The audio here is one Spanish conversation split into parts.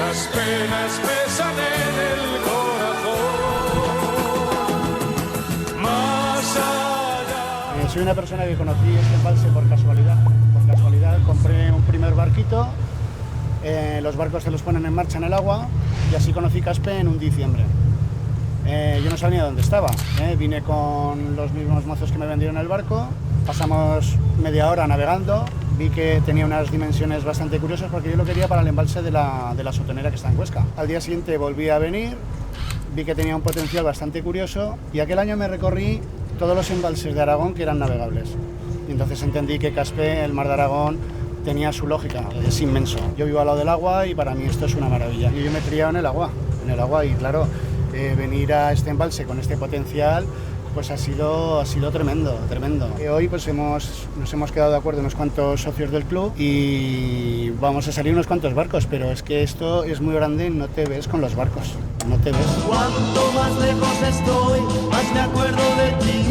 las penas pesan en el corazón. Más allá. Soy una persona que conocí este embalse por casualidad. Por casualidad compré un primer barquito, los barcos se los ponen en marcha en el agua y así conocí Caspe en un diciembre. Yo no sabía dónde estaba, vine con los mismos mozos que me vendieron el barco, pasamos media hora navegando, vi que tenía unas dimensiones bastante curiosas porque yo lo quería para el embalse de la Sotonera que está en Huesca. Al día siguiente volví a venir, vi que tenía un potencial bastante curioso y aquel año me recorrí todos los embalses de Aragón que eran navegables. Y entonces entendí que Caspe, el mar de Aragón, tenía su lógica, es inmenso. Yo vivo al lado del agua y para mí esto es una maravilla. Yo me he criado en el agua y claro, venir a este embalse con este potencial pues ha sido tremendo. Hoy pues nos hemos quedado de acuerdo unos cuantos socios del club y vamos a salir unos cuantos barcos, pero es que esto es muy grande y no te ves con los barcos, no te ves. Cuanto más lejos estoy, más me acuerdo de ti.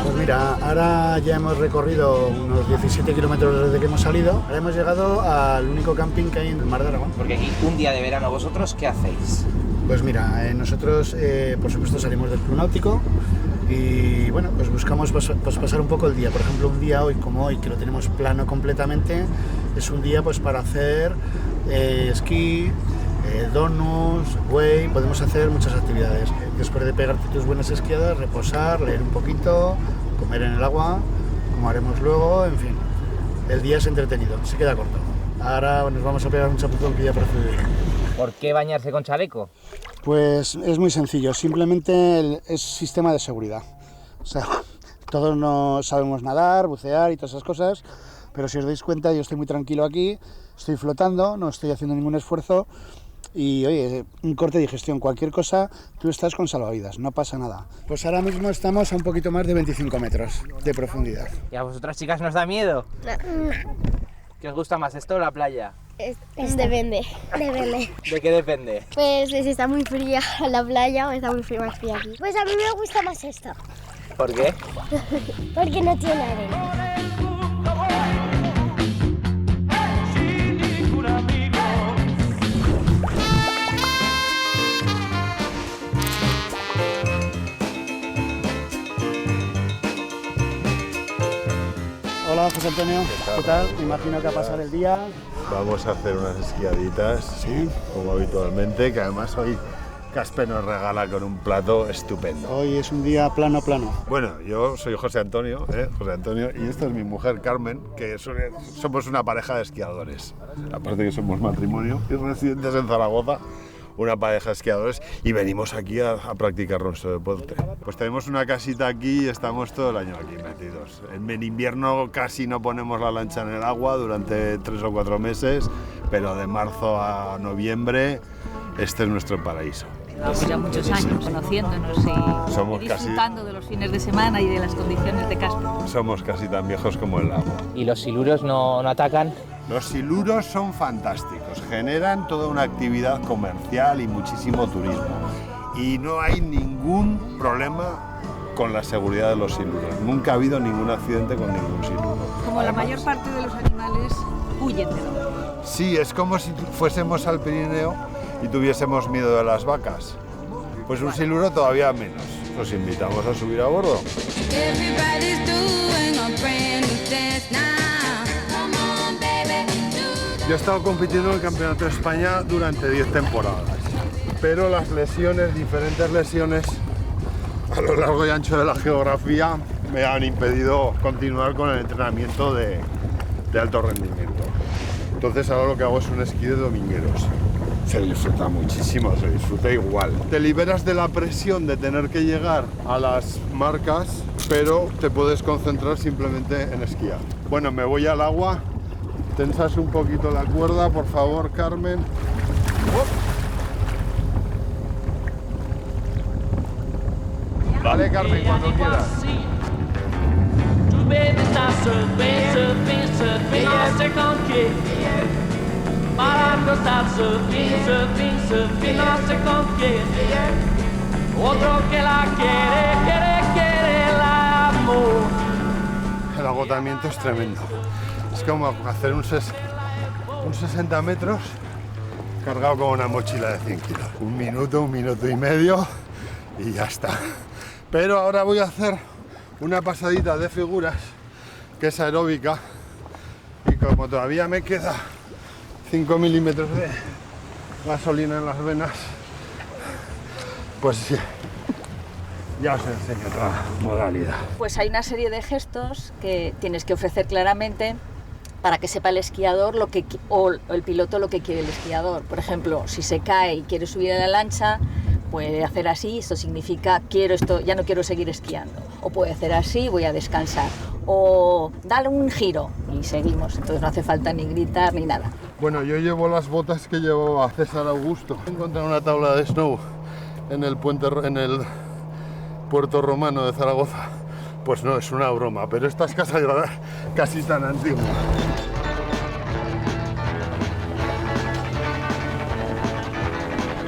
Pues mira, ahora ya hemos recorrido unos 17 kilómetros desde que hemos salido. Ahora hemos llegado al único camping que hay en el mar de Aragón. Porque aquí, un día de verano, ¿vosotros qué hacéis? Pues mira, nosotros por supuesto salimos del club náutico y bueno, pues buscamos pues pasar un poco el día. Por ejemplo, un día hoy como hoy, que lo tenemos plano completamente, es un día pues para hacer esquí, donuts, wave, podemos hacer muchas actividades. Después de pegarte tus buenas esquiadas, reposar, leer un poquito, comer en el agua, como haremos luego, en fin. El día es entretenido, se queda corto. Ahora nos vamos a pegar un chapuzón que ya procede. ¿Por qué bañarse con chaleco? Pues es muy sencillo, simplemente es sistema de seguridad. O sea, todos no sabemos nadar, bucear y todas esas cosas, pero si os dais cuenta yo estoy muy tranquilo aquí, estoy flotando, no estoy haciendo ningún esfuerzo y oye, un corte de digestión, cualquier cosa, tú estás con salvavidas, no pasa nada. Pues ahora mismo estamos a un poquito más de 25 metros de profundidad. ¿Y a vosotras chicas nos da miedo? No. ¿Qué os gusta más, esto o la playa? Depende. ¿De qué depende? Pues si está muy fría la playa o está muy fría, más fría aquí. Pues a mí me gusta más esto. ¿Por qué? Porque no tiene arena. Hola José Antonio, ¿qué tal? Me imagino que a pasar el día. Vamos a hacer unas esquiaditas, Sí. como habitualmente, que además hoy Caspe nos regala con un plato estupendo. Hoy es un día plano. Bueno, yo soy José Antonio, y esta es mi mujer Carmen, que somos una pareja de esquiadores. Aparte que somos matrimonio y residentes en Zaragoza, una pareja de esquiadores, y venimos aquí a practicar nuestro deporte. Pues tenemos una casita aquí y estamos todo el año aquí metidos. En invierno casi no ponemos la lancha en el agua durante 3 o 4 meses, pero de marzo a noviembre este es nuestro paraíso. Llevamos ya muchos años conociéndonos y disfrutando de los fines de semana y de las condiciones de Caspe. Somos casi tan viejos como el lago. ¿Y los siluros no atacan? Los siluros son fantásticos, generan toda una actividad comercial y muchísimo turismo. Y no hay ningún problema con la seguridad de los siluros. Nunca ha habido ningún accidente con ningún siluro. Como la mayor parte de los animales huyen de lo. Sí, es como si fuésemos al Pirineo y tuviésemos miedo de las vacas. Pues un siluro todavía menos. Os invitamos a subir a bordo. Yo he estado compitiendo en el Campeonato de España durante 10 temporadas, pero las lesiones, diferentes lesiones a lo largo y ancho de la geografía me han impedido continuar con el entrenamiento de alto rendimiento. Entonces ahora lo que hago es un esquí de domingueros. Se disfruta muchísimo, se disfruta igual. Te liberas de la presión de tener que llegar a las marcas, pero te puedes concentrar simplemente en esquiar. Bueno, me voy al agua. Tensas un poquito la cuerda, por favor, Carmen. Vale, Carmen, cuando quieras. El agotamiento es tremendo. Es como hacer un 60 metros cargado con una mochila de 100 kilos. Un minuto y medio y ya está. Pero ahora voy a hacer una pasadita de figuras que es aeróbica y como todavía me queda 5 milímetros de gasolina en las venas, pues sí, ya os enseño otra modalidad. Pues hay una serie de gestos que tienes que ofrecer claramente para que sepa el esquiador o el piloto lo que quiere el esquiador. Por ejemplo, si se cae y quiere subir a la lancha, puede hacer así, esto significa ya no quiero seguir esquiando. O puede hacer así, voy a descansar. O dale un giro y seguimos. Entonces no hace falta ni gritar ni nada. Bueno, yo llevo las botas que llevaba César Augusto. Encontré una tabla de snow en el puerto romano de Zaragoza. Pues no, es una broma, pero esta es casi tan antigua.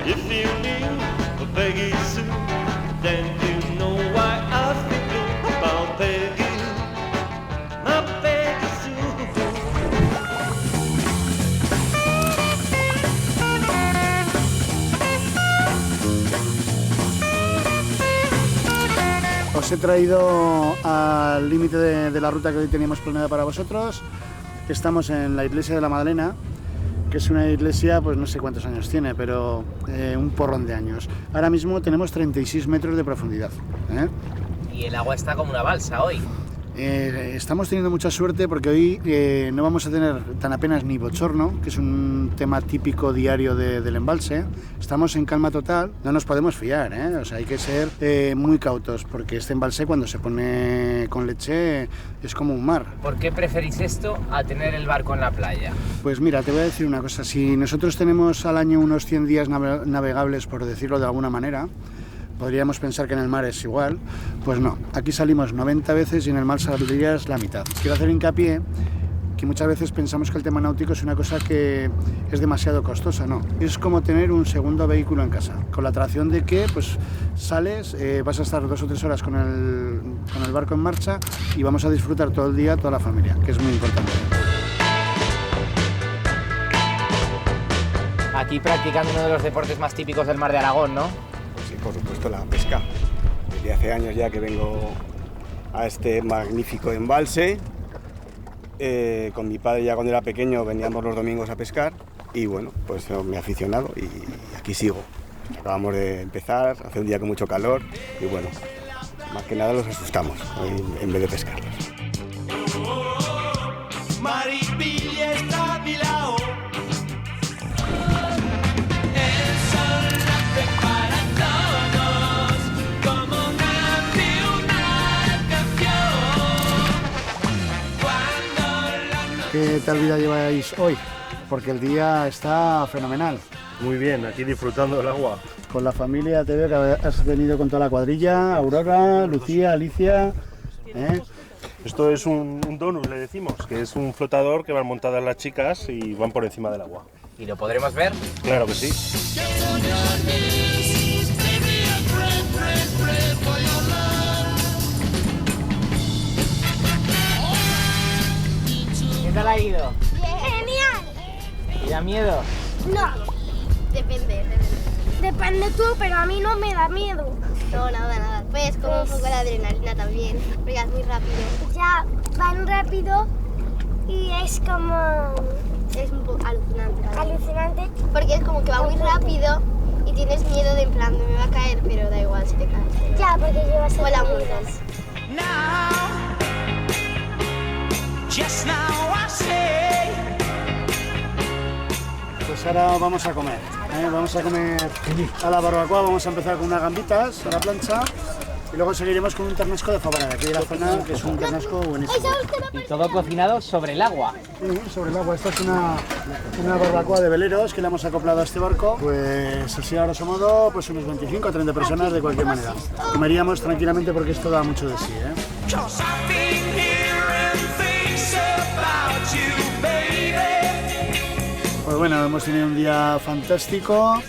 If you knew Peggy Sue, then you know why I think about Peggy, my Peggy Sue. Os he traído al límite de la ruta que hoy teníamos planeada para vosotros. Estamos en la iglesia de la Madalena, que es una iglesia, pues no sé cuántos años tiene, pero un porrón de años. Ahora mismo tenemos 36 metros de profundidad. Y el agua está como una balsa hoy. Estamos teniendo mucha suerte porque hoy no vamos a tener tan apenas ni bochorno, que es un tema típico diario del embalse. Estamos en calma total, no nos podemos fiar, o sea, hay que ser muy cautos porque este embalse cuando se pone con leche es como un mar. ¿Por qué preferís esto a tener el barco en la playa? Pues mira, te voy a decir una cosa, si nosotros tenemos al año unos 100 días navegables, por decirlo de alguna manera, podríamos pensar que en el mar es igual, pues no. Aquí salimos 90 veces y en el mar saldrías la mitad. Quiero hacer hincapié que muchas veces pensamos que el tema náutico es una cosa que es demasiado costosa, no. Es como tener un segundo vehículo en casa, con la atracción de que pues sales, vas a estar 2 o 3 horas con el barco en marcha y vamos a disfrutar todo el día, toda la familia, que es muy importante. Aquí practicando uno de los deportes más típicos del mar de Aragón, ¿no? Sí, por supuesto, la pesca. Desde hace años ya que vengo a este magnífico embalse. Con mi padre ya cuando era pequeño veníamos los domingos a pescar y bueno, pues me he aficionado y aquí sigo. Acabamos de empezar, hace un día con mucho calor y bueno, más que nada los asustamos en vez de pescarlos. Maripilla está a mi lado. ¿Qué tal vida lleváis hoy? Porque el día está fenomenal. Muy bien, aquí disfrutando del agua. Con la familia, te veo que has venido con toda la cuadrilla, Aurora, Lucía, Alicia. Esto es un donus, le decimos, que es un flotador que van montadas las chicas y van por encima del agua. ¿Y lo podremos ver? Claro que sí. ¿Qué tal ha ido? ¡Genial! ¿Y da miedo? No, depende. Depende tú, pero a mí no me da miedo. No, nada. Pues como un poco la adrenalina también, porque es muy rápido. Ya van rápido y es como... Es un poco alucinante. ¿Alucinante? Porque es como que va muy rápido y tienes miedo de en plan, me va a caer, pero da igual si te caes. Ya, porque llevas el vuela mudas. Pues ahora vamos a comer. Vamos a comer a la barbacoa, vamos a empezar con unas gambitas a la plancha y luego seguiremos con un ternasco de Favara, de aquí de la zona, que es un ternasco buenísimo. Y todo cocinado sobre el agua. Sí, sobre el agua. Esta es una barbacoa de veleros que le hemos acoplado a este barco. Pues así a grosso modo, pues unos 25 o 30 personas de cualquier manera. Comeríamos tranquilamente porque esto da mucho de sí, Pues bueno, hemos tenido un día fantástico,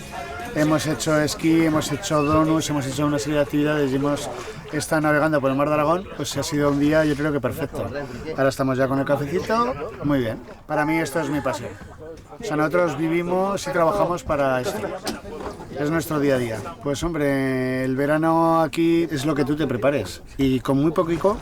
hemos hecho esquí, hemos hecho donuts, hemos hecho una serie de actividades y hemos está navegando por el Mar de Aragón, pues ha sido un día yo creo que perfecto. Ahora estamos ya con el cafecito, muy bien. Para mí esto es mi pasión. O sea, nosotros vivimos y trabajamos para esto. Es nuestro día a día. Pues hombre, el verano aquí es lo que tú te prepares. Y con muy poquito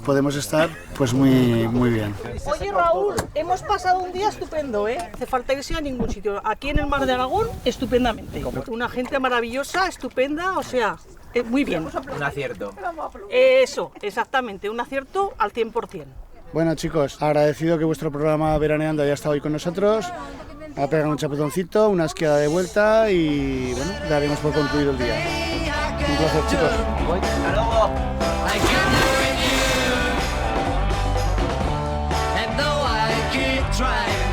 podemos estar pues muy bien. Oye Raúl, hemos pasado un día estupendo, ¿eh? No hace falta irse a ningún sitio. Aquí en el Mar de Aragón, estupendamente. Una gente maravillosa, estupenda, o sea, muy bien. Un acierto. Eso, exactamente, un acierto al 100%. Bueno chicos, agradecido que vuestro programa Veraneando haya estado hoy con nosotros. Ha pegado un chapuzoncito, una esquiada de vuelta y bueno, daremos por concluido el día. Un placer chicos. Hasta luego. And though I keep trying